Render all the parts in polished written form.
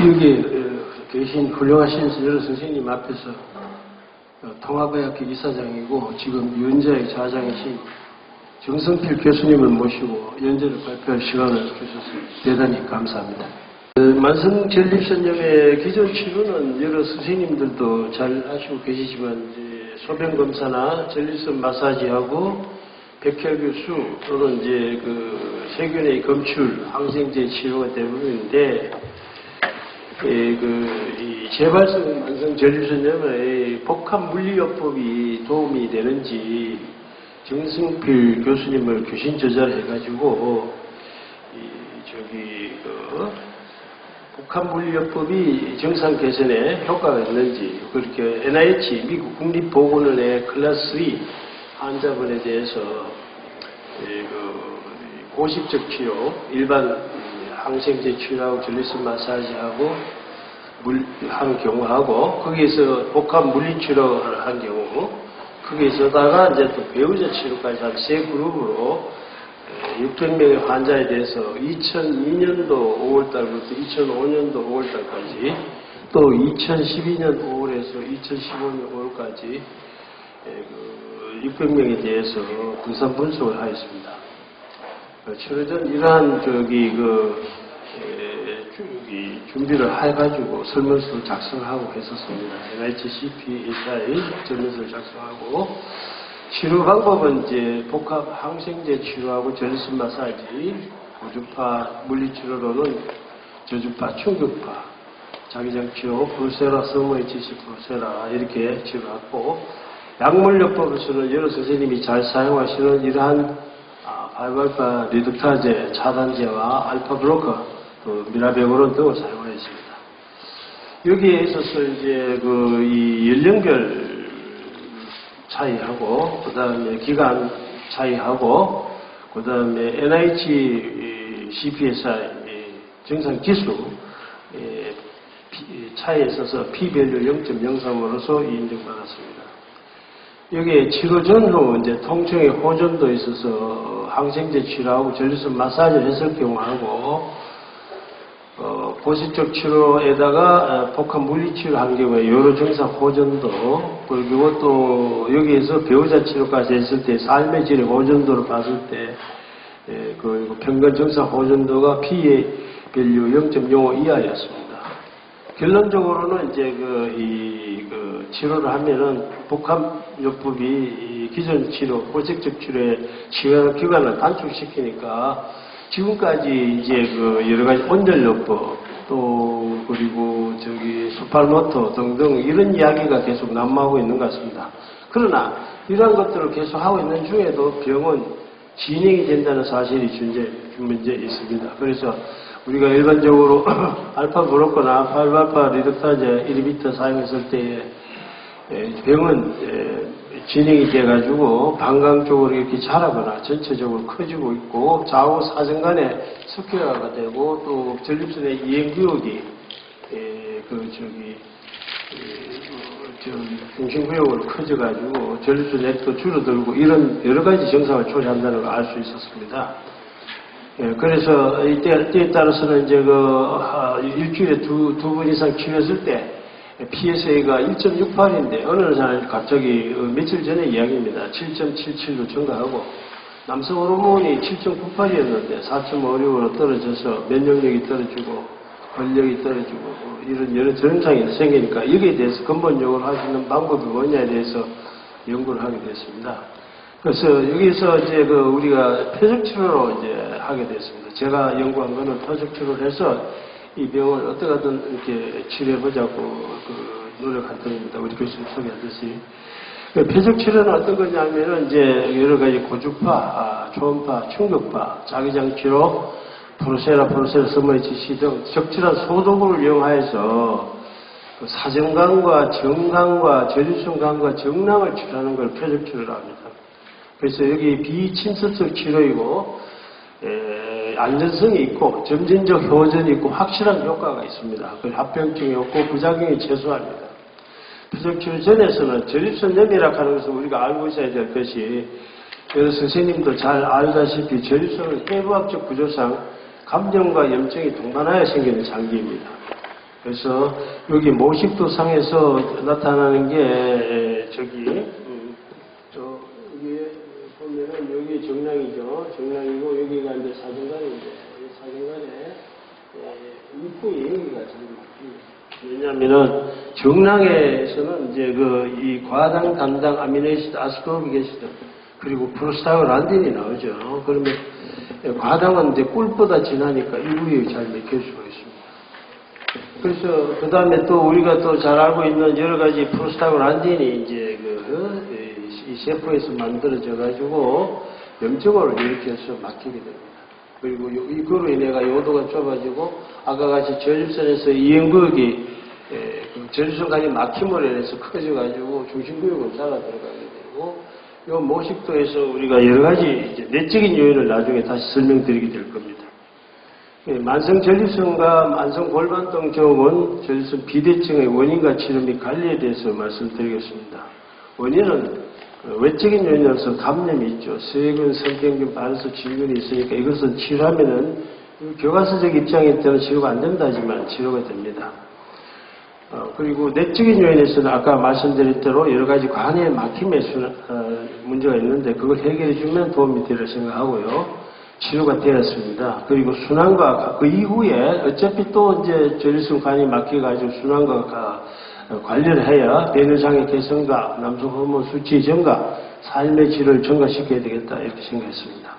여기 계신 훌륭하신 여러 선생님 앞에서 통합의학회 이사장이고 지금 유언자의 좌장이신 정성필 교수님을 모시고 연재를 발표할 시간을 주셔서 대단히 감사합니다. 만성전립선염의 기존 치료는 여러 선생님들도 잘 아시고 계시지만 소변검사나 전립선 마사지하고 백혈교수 또는 이제 세균의 검출, 항생제 치료가 대부분인데 이 재발성 만성 전립선염의 복합 물리요법이 도움이 되는지 정성필 교수님을 교신 저자를 해가지고 복합 물리요법이 정상 개선에 효과가 있는지 그렇게 NIH 미국 국립보건원의 클래스 3 환자분에 대해서 고식적 치료, 일반 항생제 치료하고 전립선 마사지하고 한 경우하고 거기에서 복합 물리치료를 한 경우 거기에서다가 이제 또 배우자 치료까지 한 세 그룹으로 600명의 환자에 대해서 2002년도 5월달부터 2005년도 5월달까지 또 2012년 5월에서 2015년 5월까지 600명에 대해서 분산 분석을 하였습니다. 치료 전 이러한 준비를 해가지고 설문서를 작성하고 했었습니다. NIH CPSI 설문서를 작성하고 치료 방법은 이제 복합 항생제 치료하고 전립선 마사지, 고주파 물리치료로는 저주파, 충격파, 자기장 치료, 브루세라, 서머HC 브루세라 이렇게 치료하고 약물요법에서는 여러 선생님이 잘 사용하시는 이러한 알파알파 리덕타제, 차단제와 알파 블로커, 또 미라베고론 등을 사용하였습니다. 여기에 있어서 이제 이 연령별 차이하고, 그 다음에 기간 차이하고, 그 다음에 NIH CPSI 정상 기수 차이에 있어서 P-밸류 0.03으로서 인정받았습니다. 여기에 치료 전후 이제 통증의 호전도에 있어서 항생제 치료하고 전립선 마사지를 했을 경우하고 고시적 치료에다가 복합 물리치료 한 경우에 여러 증상 호전도 그리고 또 여기에서 배우자 치료까지 했을 때 삶의 질의 호전도를 봤을 때 그리고 평균 증상 호전도가 P-밸류 0.05 이하였습니다. 결론적으로는 이제 치료를 하면은 복합요법이 기존 치료, 고색적 치료의 치료 기간을 단축시키니까 지금까지 이제 여러 가지 온열요법 또 그리고 수팔모토 등등 이런 이야기가 계속 난무하고 있는 것 같습니다. 그러나 이러한 것들을 계속 하고 있는 중에도 병은 진행이 된다는 사실이 문제 있습니다. 그래서 우리가 일반적으로 알파 블로커나 알파 리덕타제 1리미터 사용했을 때에 병은 진행이 돼가지고 방광 쪽으로 이렇게 자라거나 전체적으로 커지고 있고 좌우 사정간에 석회화가 되고 또 전립선의 이행구역이 중심구역으로 커져가지고 전립선 액도 줄어들고 이런 여러 가지 증상을 초래한다는 걸 알 수 있었습니다. 그래서 이때에 따라서는 이제 일주일에 두 번 이상 치료했을 때 PSA가 1.68인데 어느 날 갑자기 며칠 전의 이야기입니다. 7.77로 증가하고 남성 호르몬이 7.98이었는데 4.56으로 떨어져서 면역력이 떨어지고 권력이 떨어지고 이런 여러 증상이 생기니까 여기에 대해서 근본적으로 할 수 있는 방법이 뭐냐에 대해서 연구를 하게 됐습니다. 그래서 여기서 이제 우리가 표적치료로 이제 하게 됐습니다. 제가 연구한 거는 표적치료를 해서 이 병을 어떻게 하든 이렇게 치료해보자고 노력한 겁니다. 우리 교수님 소개하듯이. 표적치료는 어떤 거냐면은 이제 여러 가지 고주파, 초음파, 충격파, 자기장 치료, 브루세라, 서머HC 등 적절한 소독을 이용하여서 사정관과 정관과 전립선관과 정낭을 치료하는 걸 표적치료라고 합니다. 그래서 여기 비침습적 치료이고 안전성이 있고 점진적 효전이 있고 확실한 효과가 있습니다. 합병증이 없고 부작용이 최소합니다. 표적치료 전에서는 전립선염이라고 하는 것은 우리가 알고 있어야 될 것이 여러 선생님도 잘 알다시피 전립선은 해부학적 구조상 감염과 염증이 동반하여 생기는 장기입니다. 그래서 여기 모식도 상에서 나타나는 게 저기 여기 보면은 여기 정랑이죠. 정랑이고 여기가 이제 사정관인데 이 사정관에 입구에 여기가 잘 막힙니다. 왜냐하면은 정랑에서는 이제 이 과당 담당 아미노에시드 아스코르빅 애시드 그리고 프로스타글란딘이 나오죠. 그러면 과당은 이제 꿀보다 진하니까 이 부위에 잘 맥힐 수가 있습니다. 그래서 그 다음에 또 우리가 또 잘 알고 있는 여러 가지 프로스타글란딘이 이제 이 세포에서 만들어져 가지고 염증을 일으켜서 막히게 됩니다. 그리고 이거로 인해가 요도가 좁아지고 아까 같이 저립선에서 이연구역이 저립선간이 막힘으로 인해서 커져가지고 중심구역으로 살아 들어가게 되고 요 모식도에서 우리가 여러 가지 이제 내적인 요인을 나중에 다시 설명드리게 될 겁니다. 만성 전립선과 만성 골반동 증후군 전립선 비대증의 원인과 치료 및 관리에 대해서 말씀드리겠습니다. 원인은 외적인 요인으로서 감염이 있죠. 세균, 성병균, 바이러스, 진균이 있으니까 이것은 치료하면은 교과서적 입장에 따라 치료가 안 된다 하지만 치료가 됩니다. 그리고 내적인 요인에서는 아까 말씀드린 대로 여러 가지 관의 막힘의 문제가 있는데 그걸 해결해 주면 도움이 되리라 생각하고요. 치료가 되었습니다. 그리고 순환과 그 이후에 어차피 또 이제 전립선 관이 막혀가지고 순환과 관리를 해야 배뇨장애 개선과 남성 호르몬 수치 증가, 삶의 질을 증가시켜야 되겠다 이렇게 생각했습니다.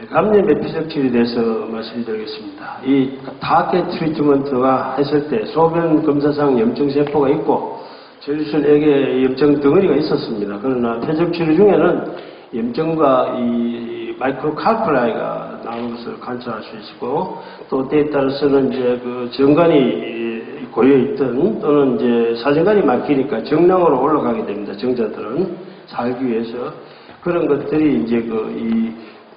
감염 에피적 치료에 대해서 말씀드리겠습니다. 이 타겟 트리트먼트가 했을 때 소변 검사상 염증 세포가 있고 전립선에게 염증 덩어리가 있었습니다. 그러나 표적 치료 중에는 염증과 이 마이크로칼플라이가 나오는 것을 관찰할 수 있고 또 때에 따라서는 이제 그 정관이 고여있던 또는 이제 사정관이 막히니까 정량으로 올라가게 됩니다. 정자들은 살기 위해서 그런 것들이 이제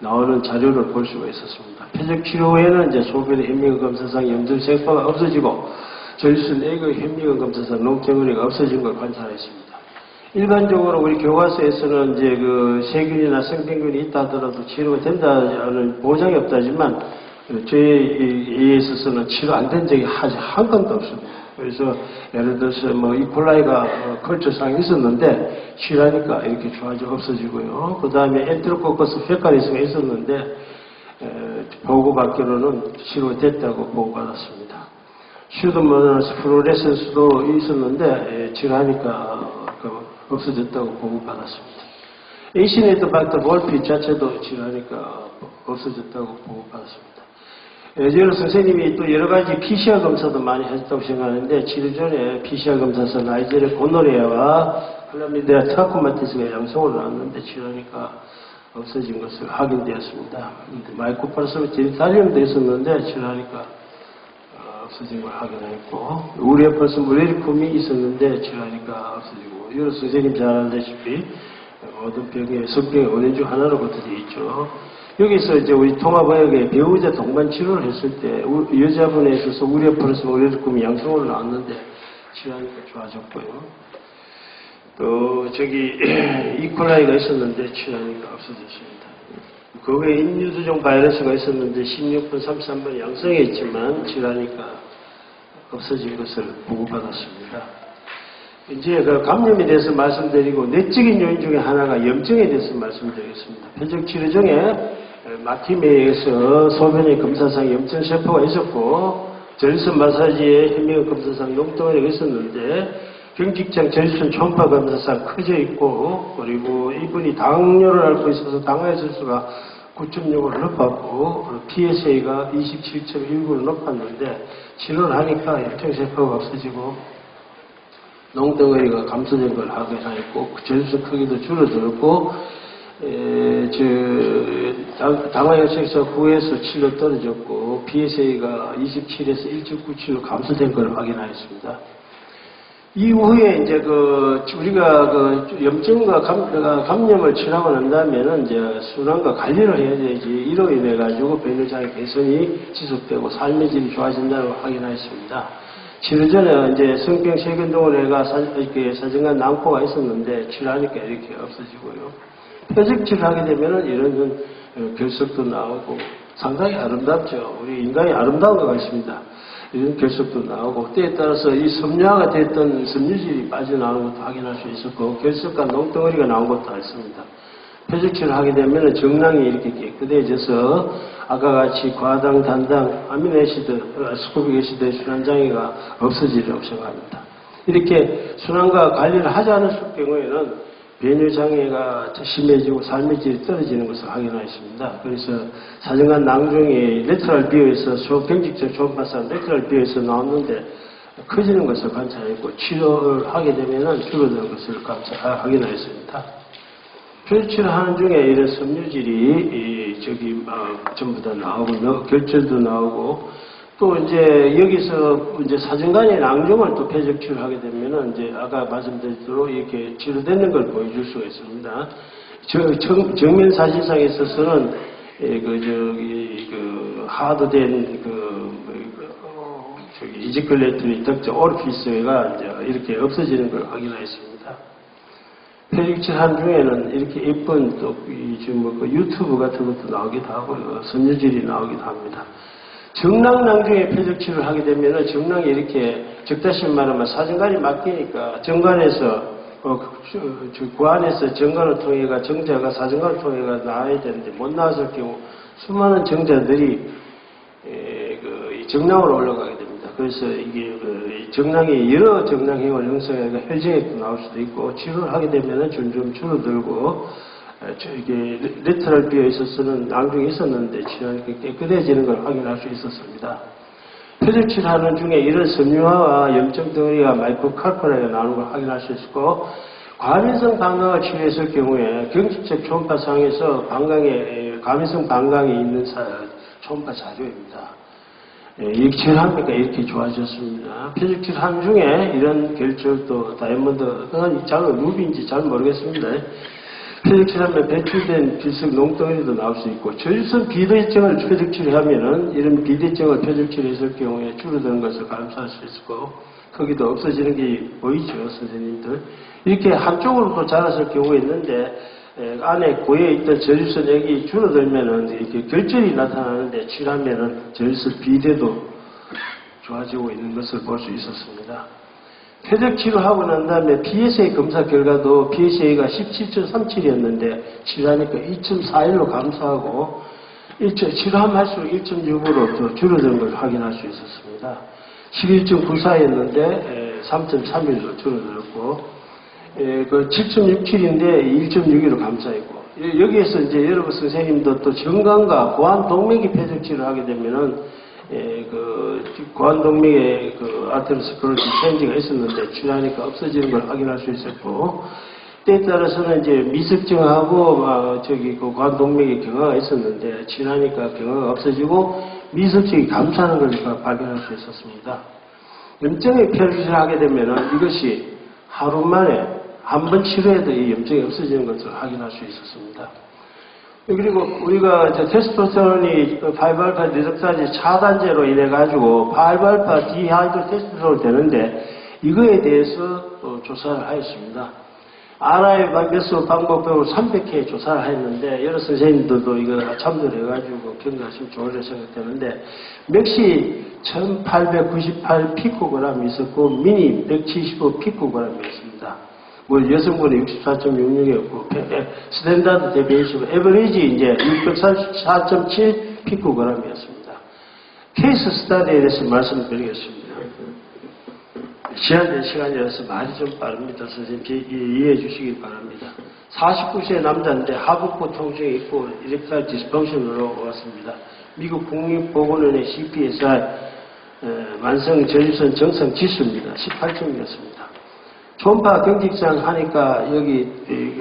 나오는 자료를 볼 수가 있었습니다. 표적 치료 후에는 이제 소변의 현미경 검사상 염증 세포가 없어지고 전립선 내의 현미경 검사상 농덩어리가 없어진 걸 관찰했습니다. 일반적으로 우리 교과서에서는 이제 세균이나 성병균이 있다 하더라도 치료가 된다는 보장이 없다지만 저희에 있어서는 치료 안 된 적이 한 건도 없습니다. 그래서 예를 들어서 이콜라이가 컬처상이 있었는데 치료하니까 이렇게 좋아져 없어지고요. 그 다음에 엔테로코커스 페카리스가 있었는데 보고받기로는 치료가 됐다고 보고받았습니다. 슈도모나스 플로레센스도 있었는데 치료하니까 없어졌다고 보고받았습니다. 에이시네이터박터 볼피 자체도 치료하니까 없어졌다고 보고받았습니다. 여러 선생님이 또 여러 가지 PCR 검사도 많이 했다고 생각하는데 치료 전에 PCR 검사에서 나이제리아 고노레아와 클라미디아 트라코마티스가 양성으로 나왔는데 치료하니까 없어진 것을 확인되었습니다. 마이코파르스마 제니탈리움도 있었는데 치료하니까 없어진 걸 확인했고 우레퍼스 무레리쿰이 있었는데 치료하니까 없어지고 여러 선생님 잘 알다시피 모든 병의 성병의 원인 중 하나로부터 되어 있죠. 여기서 이제 우리 통합의학의 배우자 동반 치료를 했을 때 여자분에 있어서 우레퍼스 무레리쿰이 양성으로 나왔는데 치료하니까 좋아졌고요. 또 이콜라이가 있었는데 치료하니까 없어졌습니다. 그 외에 인유두종 바이러스가 있었는데 16번, 33번 양성에 있지만 치료하니까 없어진 것을 보고받았습니다. 이제 감염에 대해서 말씀드리고 내적인 요인 중에 하나가 염증에 대해서 말씀드리겠습니다. 표적 치료 중에 막힘에 의해서 소변의 검사상 염증 세포가 있었고 전립선 마사지에 현미경 검사상 농덩어리가 있었는데 경직장 전립선 초음파 검사상 커져 있고 그리고 이분이 당뇨를 앓고 있어서 당화의指수가 9.6으로 높았고 PSA가 27.19로 높았는데 치료를 하니까 염증세포가 없어지고 농덩어리가 감소된 걸 확인하였고 전립선 크기도 줄어들었고 당화혈색소 9에서 7로 떨어졌고 PSA가 27에서 1.97로 감소된 걸 확인하였습니다. 이후에 이제 우리가 염증과 감염을 치료하고 난 다음에는 이제 순환과 관리를 해야 되지 이로 인해 가지고 배뇨장애 개선이 지속되고 삶의 질이 좋아진다는 걸 확인하였습니다. 치료 전에 이제 성병 세균 동원회가 사정관 낭포가 있었는데 치료하니까 이렇게 없어지고요. 표적 치료하게 되면은 이런 결석도 나오고 상당히 아름답죠. 우리 인간이 아름다운 것 같습니다. 이런 결석도 나오고 때에 따라서 이 섬유화가 됐던 섬유질이 빠져나오는 것도 확인할 수 있었고 결석과 농덩어리가 나온 것도 있습니다. 표적치를 하게 되면 정랑이 이렇게 깨끗해져서 아까 같이 과당, 단당, 아미노애시드, 스코빅 애시드의 순환장애가 없어지리라고 생각합니다. 이렇게 순환과 관리를 하지 않을 경우에는 변효장애가 심해지고 삶의 질이 떨어지는 것을 확인하였습니다. 그래서 사정관 낭중에 레터럴 비어에서 경직적 초음파상 레터럴 비어에서 나왔는데 커지는 것을 관찰했고 치료를 하게 되면 줄어드는 것을 확인하였습니다. 표적치를 하는 중에 이런 섬유질이 전부 다 나오고 결절도 나오고 또 이제 여기서 이제 사정간의 낭종을 또 표적치를 하게 되면은 이제 아까 말씀드렸대로 이렇게 치료되는 걸 보여줄 수가 있습니다. 정면 사진상에 있어서는 하드된 이지클레토리 덕적 오리피스가 이제 이렇게 없어지는 걸 확인하였습니다. 표적치를 한 중에는 이렇게 예쁜 또 유튜브 같은 것도 나오기도 하고요. 섬유질이 나오기도 합니다. 정랑낭중에 표적치를 하게 되면은 정랑이 이렇게 적다시 말하면 사정관이 막히니까 정관에서 구안에서 정관을 통해가 정자가 사정관을 통해가 나와야 되는데 못 나왔을 경우 수많은 정자들이 정랑으로 올라가게 됩니다. 그래서 이게 정랑이 여러 정랑형을 형성해서 혈증이 나올 수도 있고 치료를 하게 되면은 점점 줄어들고 이게 레터럴 비어에 있어서는 낭중이 있었는데 치료하니까 깨끗해지는 걸 확인할 수 있었습니다. 표적치를 하는 중에 이런 섬유화와 염증 덩어리가 마이크로칼포라가 나오는 걸 확인할 수 있었고 과민성 방광을 치료했을 경우에 경직적 초음파상에서 과민성 방광이 있는 초음파 자료입니다. 이렇게 치료합니까? 이렇게 좋아졌습니다. 표적치를 하는 중에 이런 결절도 다이아몬드 루비인지 잘 모르겠습니다. 표적치하면 배출된 필석 농덩어리도 나올 수 있고 저주성 비대증을 표적치를 하면은 이런 비대증을 표적치를 했을 경우에 줄어드는 것을 감사할 수 있고 거기도 없어지는 게 보이죠, 선생님들. 이렇게 한쪽으로도 자랐을 경우가 있는데 안에 고여 있던 저주성액이 줄어들면은 이렇게 결절이 나타나는데 치료하면은 저주성 비대도 좋아지고 있는 것을 볼 수 있었습니다. 표적치료 하고 난 다음에 PSA 검사 결과도 PSA가 17.37이었는데 치료하니까 2.41로 감소하고 치료하면 할수록 1.6으로 더 줄어드는 걸 확인할 수 있었습니다. 11.94였는데 3.31로 줄어들었고 7.67인데 1.62로 감소했고 여기에서 이제 여러분 선생님도 또 정관과 고환 동맥이 표적치를 하게 되면은 고환동맥에 아테로스크로시 체인지가 있었는데 치료하니까 없어지는 걸 확인할 수 있었고 때에 따라서는 이제 미석증하고 고환동맥에 경화가 있었는데 치료하니까 경화가 없어지고 미석증이 감소하는 걸 발견할 수 있었습니다. 염증의 표적치를 하게 되면은 이것이 하루 만에 한 번 치료해도 이 염증이 없어지는 것을 확인할 수 있었습니다. 그리고 우리가 테스토스테론이 5알파 디석사지 차단제로 인해 가지고 5알파 디하이드 테스토스테론이 되는데 이거에 대해서 또 조사를 하였습니다. RI 방배수 방법으로 300회 조사를 했는데 여러 선생님들도 이거 참조를 해가지고 경과하시면 좋으리라 생각되는데 맥시 1898 피코그램이 있었고 미니 175 피코그램이었습니다. 여성분은 64.66이었고, 스탠다드 데비에이션, 에버리지 이제 644.7 피코그램이었습니다. 케이스 스타디에 대해서 말씀드리겠습니다. 제한된 시간이라서 말이 좀 빠릅니다. 선생님, 이해해 주시기 바랍니다. 49세 남자인데 하복부 통증이 있고, 이렉타일 디스펑션으로 왔습니다. 미국 국립보건원의 CPSI, 만성 저주성 정상 지수입니다. 18점이었습니다. 초음파 경직상 하니까 여기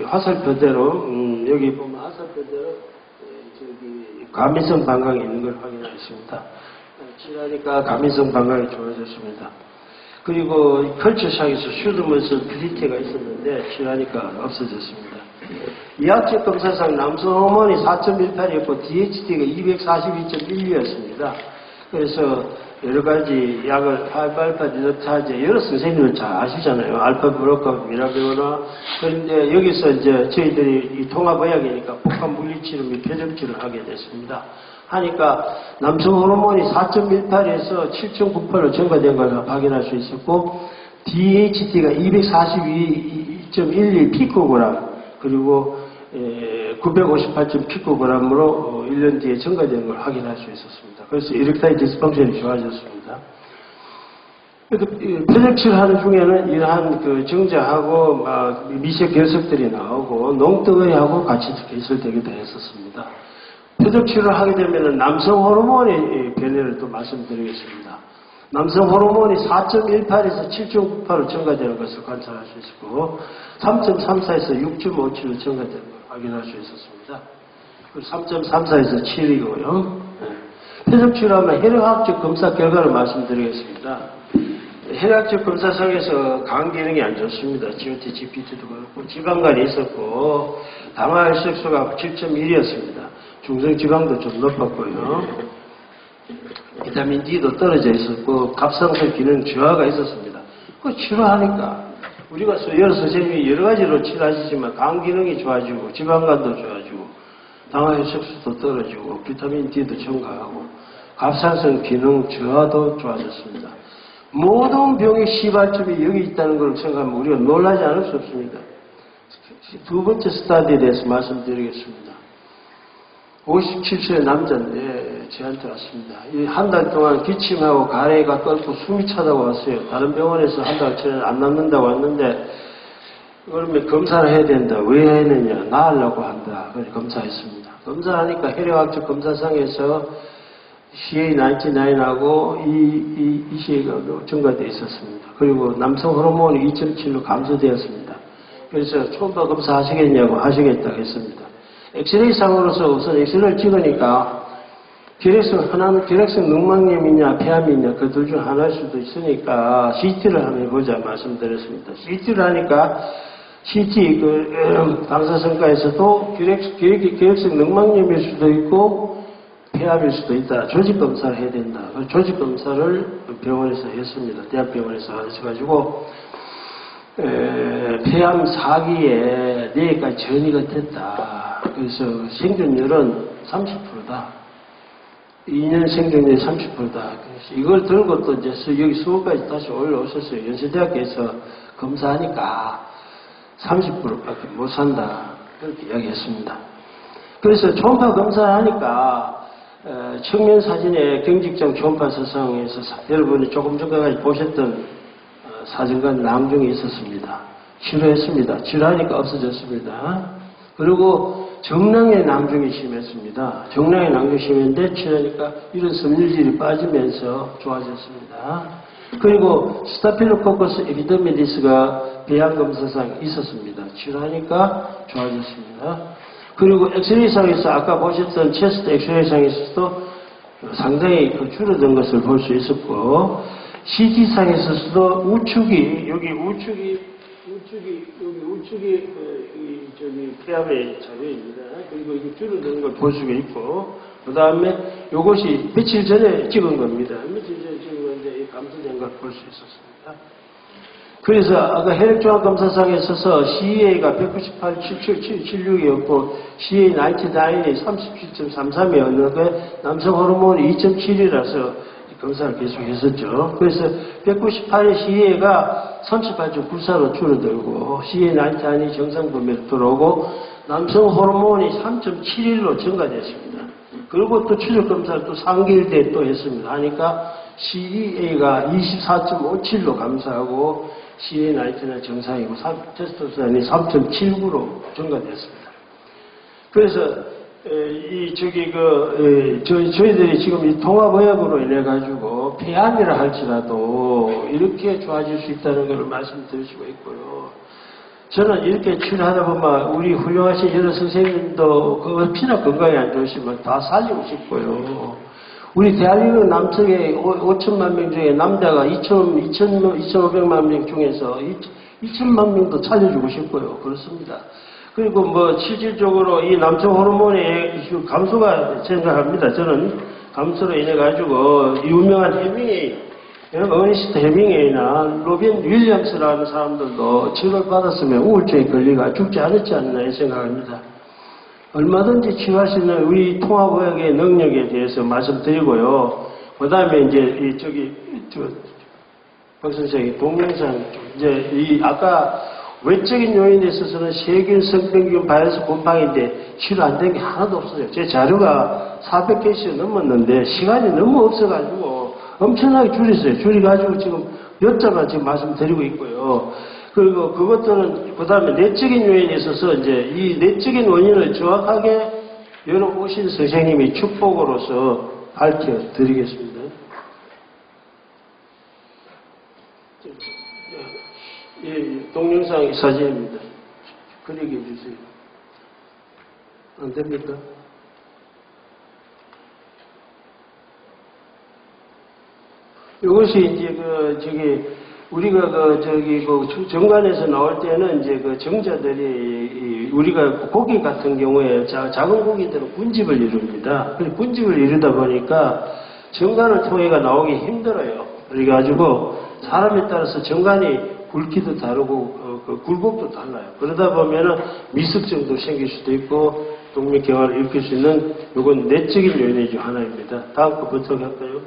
화살표대로 여기 보면 화살표대로 과민성 방광이 있는 걸 확인하였습니다. 치료하니까 과민성 방광이 좋아졌습니다. 그리고 컬처상에서 슈드먼스 플리테가 있었는데 치료하니까 없어졌습니다. 이학적 검사상 남성 호르몬이 4.18이었고 DHT가 242.12였습니다. 그래서 여러 가지 약을 5알파 디석타제 여러 선생님들 잘 아시잖아요. 알파 브로커, 미라베오나. 그런데 여기서 이제 저희들이 이 통합의학이니까 복합 물리치료 및 표적치료를 하게 됐습니다. 하니까 남성 호르몬이 4.18에서 7.98로 증가된 걸 확인할 수 있었고, DHT가 242.11 피코그램, 그리고 958점 피코그램으로 1년 뒤에 증가된 걸 확인할 수 있었습니다. 그래서 이렉타일 디스펑션이 좋아졌습니다. 표적치를 하는 중에는 이러한 그 증자하고 미세 결석들이 나오고 농덩어리하고 같이 결석되기도 했었습니다. 표적치를 하게 되면 남성 호르몬의 변화를 또 말씀드리겠습니다. 남성 호르몬이 4.18에서 7.98로 증가되는 것을 관찰할 수 있었고 3.34에서 6.57로 증가되는 걸 확인할 수 있었습니다. 3.34에서 7이고요. 표적치를 하면 혈액학적 검사 결과를 말씀드리겠습니다. 혈액적 검사상에서 간 기능이 안 좋습니다. GOT, GPT도 그렇고 지방간이 있었고 당화혈색소가 7.1이었습니다. 중성지방도 좀 높았고요. 비타민 D도 떨어져 있었고 갑상선 기능 저하가 있었습니다. 그 치료하니까 우리가 여러 선생님이 여러 가지로 치료하시지만 간 기능이 좋아지고 지방간도 좋아지고 당화혈색소도 떨어지고 비타민 D도 증가하고 갑상선 기능 저하도 좋아졌습니다. 모든 병의 시발점이 여기 있다는 걸 생각하면 우리가 놀라지 않을 수 없습니다. 두 번째 스타디에 대해서 말씀드리겠습니다. 57岁남자인데 저한테 왔습니다. 한 달 동안 기침하고 가래가 끓고 숨이 차다고 왔어요. 다른 병원에서 한 달 전에 안 낫는다고 왔는데 그러면 검사를 해야 된다. 왜 해야 되느냐. 나으려고 한다. 그래서 검사했습니다. 검사하니까 혈액학적 검사상에서 CA99하고 이 CA가 증가되어 있었습니다. 그리고 남성 호르몬이 2.7로 감소되었습니다. 그래서 초음파 검사 하시겠냐고 하시겠다고 했습니다. 엑스레이 상으로서 우선 엑스레이를 찍으니까 결핵성 늑막염이냐 폐암이냐 그 둘 중 하나일 수도 있으니까 CT를 한번 해보자 말씀드렸습니다. CT를 하니까 CT 방사선가에서도 결핵성 늑막염일 수도 있고 폐암일 수도 있다. 조직검사를 해야 된다. 조직검사를 병원에서 했습니다. 대학병원에서 하셔가지고 폐암 4기에 뇌까지 전이가 됐다. 그래서 생존율은 30%다. 2년 생존율이 30%다. 그래서 이걸 들고 또 이제 여기 수업까지 다시 올라오셨어요. 연세대학교에서 검사하니까 30%밖에 못 산다. 그렇게 이야기했습니다. 그래서 초음파 검사를 하니까 측면 사진에 경직장 초음파 서상에서 여러분이 조금 전까지 보셨던 사진관 낭중이 있었습니다. 치료했습니다. 치료하니까 없어졌습니다. 그리고 정량의 낭중이 심했습니다. 정량의 낭중이 심했는데 치료하니까 이런 섬유질이 빠지면서 좋아졌습니다. 그리고 스타필로코커스 에피더미디스가 배양검사상 있었습니다. 치료하니까 좋아졌습니다. 그리고 엑스레이상에서 아까 보셨던 체스트 엑스레이상에서도 상당히 줄어든 것을 볼 수 있었고 CT상에서도 우측이 폐암의 자료입니다. 그리고 이게 줄어드는 걸 볼 수가 있고 그 다음에 이것이 며칠 전에 찍은 겁니다. 며칠 전에 찍은 건데 감소된 걸 볼 수 있었습니다. 그래서 아까 혈액종합검사상에 있어서 CA가 198.76이었고 CA99이 37.33이었는데 남성 호르몬이 2.7이라서 검사를 계속 했었죠. 그래서 198의 CA가 38.94로 줄어들고 CA99이 정상 범위로 들어오고 남성 호르몬이 3.71로 증가됐습니다. 그리고 또 추적 검사를 또 3개월 뒤에 또 했습니다. 하니까 CEA가 24.57로 감소하고 CA99는 정상이고 테스토스테론이 3.79로 증가됐습니다. 그래서 저희들이 지금 이 통합의학으로 인해 가지고 폐암이라 할지라도 이렇게 좋아질 수 있다는 것을 말씀드릴 수가 있고요. 저는 이렇게 치료하다 보면 우리 훌륭하신 여러 선생님도 그 피나 건강이 안 좋으시면 다 살리고 싶고요. 우리 대한민국 남쪽에 5천만 명 중에 남자가 2,500만 명 중에서 2천만 명도 살려주고 싶고요. 그렇습니다. 그리고 실질적으로 이 남성 호르몬의 감소가 생각합니다. 저는 감소로 인해 가지고 유명한 해밍웨이, 어니스트 해밍웨이나 로빈 윌리엄스라는 사람들도 치료를 받았으면 우울증에 걸리가 죽지 않았지 않나 생각합니다. 얼마든지 치유할 수 있는 우리 통합의학의 능력에 대해서 말씀드리고요. 그 다음에 이제 박 선생님 동영상 이제 아까 외적인 요인에 있어서는 세균, 성병균, 바이러스, 곰팡이인데 치료 안 된 게 하나도 없어요. 제 자료가 400개씩 넘었는데 시간이 너무 없어가지고 엄청나게 줄였어요. 줄여가지고 지금 몇 자만 지금 말씀드리고 있고요. 그리고 그것들은 그 다음에 내적인 요인에 있어서 이제 이 내적인 원인을 정확하게 여러 오신 선생님이 축복으로서 밝혀드리겠습니다. 예, 동영상 사진입니다. 그리게 해주세요. 안 됩니까? 이것이 이제 우리가 정관에서 나올 때는 이제 정자들이 우리가 고기 같은 경우에 작은 고기들은 군집을 이룹니다. 군집을 이루다 보니까 정관을 통해가 나오기 힘들어요. 그래가지고 사람에 따라서 정관이 굵기도 다르고 굴곡도 달라요. 그러다 보면은 미습증도 생길 수도 있고 동맥경화를 일으킬 수 있는 이건 내적인 요인 중 하나입니다. 다음 거 보도록 할까요?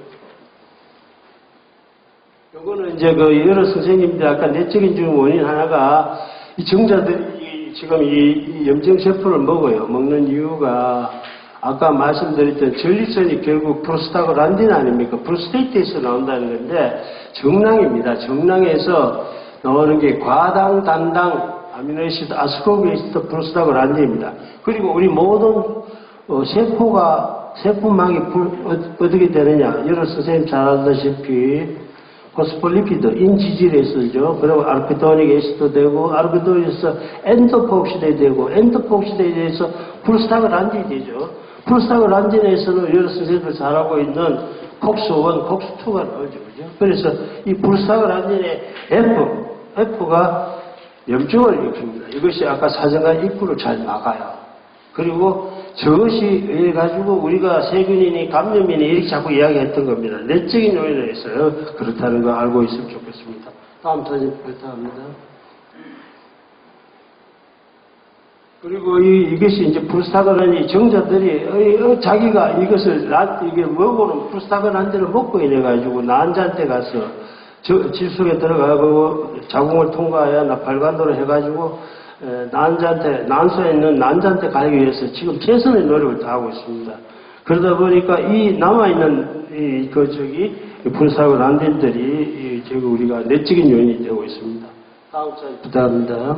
요거는 이제 여러 선생님들 아까 내적인 중 원인 하나가 이 정자들이 지금 이 염증세포를 먹어요. 먹는 이유가 아까 말씀드렸던 전립선이 결국 프로스타글란딘 아닙니까? 프로스테이트에서 나온다는 건데 정낭입니다. 정낭에서 나오는 게 과당, 단당, 아미노에시드, 아스코비에시드, 프로스타글란딘입니다. 그리고 우리 모든 세포막이 어떻게 되느냐? 여러 선생님 잘 알다시피 포스폴리피드, 인지질에서죠. 그리고 아르키도닉 에시드 되고, 아르키도닉에서 엔도포옥시데이 되고, 엔도포옥시데이에서 프로스타글란딘이 되죠. 프로스타글란딘에서는 여러 선생님들 잘 알고 있는 콕스1, 콕스2가 나오죠. 그죠? 그래서 이 프로스타글란딘의 F가 염증을 일으킵니다. 이것이 아까 사정관 입구를 잘 막아요. 그리고 저것이 의해 가지고 우리가 세균이니 감염이니 이렇게 자꾸 이야기했던 겁니다. 내적인 요인에 있어요. 그렇다는 거 알고 있으면 좋겠습니다. 다음 사진 부탁합니다. 그리고 이것이 이제 프로스타글란딘 정자들이 자기가 이게 먹고는 프로스타글란딘을 먹고 이래 가지고 난자한테 가서 질속에 들어가고 자궁을 통과해야 발관도로 해가지고 난소에 있는 난자한테 가기 위해서 지금 최선의 노력을 다하고 있습니다. 그러다 보니까 이 남아있는 프로스타글란딘들이 우리가 내적인 요인이 되고 있습니다. 다음 사진 부탁합니다.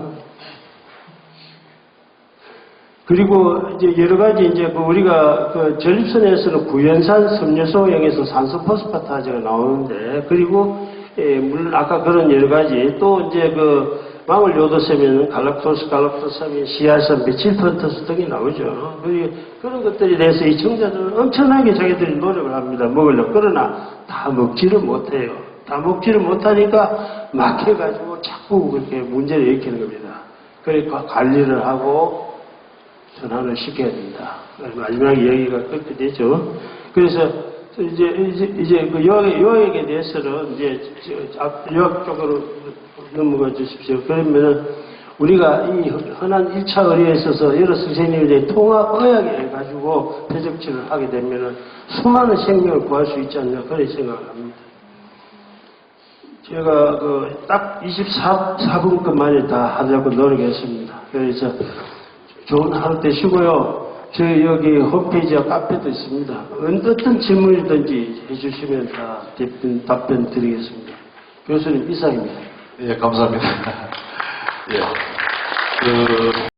그리고 이제 여러 가지 우리가 전립선에서는 구연산 섬유소형에서 산소포스파타제가 나오는데 그리고 물론 아까 그런 여러 가지 또 이제 망을 요도세면은 갈락토사민, 시알산, 메칠펀터스 등이 나오죠. 그런 것들에 대해서 이 청자들은 엄청나게 자기들이 노력을 합니다. 먹으려고. 그러나 다 먹지를 못해요. 다 먹지를 못하니까 막혀가지고 자꾸 그렇게 문제를 일으키는 겁니다. 그러니까 관리를 하고 전환을 시켜야 된다. 마지막 이야기가 그렇게 되죠. 그래서 이제 요약에 대해서는 요약 쪽으로 넘어가 주십시오. 그러면은 우리가 이 흔한 1차 의료에 있어서 여러 선생님들이 통합의학에 해가지고 표적치를 하게 되면은 수많은 생명을 구할 수 있지 않나 그런 생각을 합니다. 제가 딱 24분 만에 다 하려고 노력했습니다. 그래서 좋은 하루 되시고요. 저희 여기 홈페이지와 카페도 있습니다. 어떤 질문이든지 해주시면 다 답변 드리겠습니다. 교수님 이상입니다. 예, 감사합니다. 예.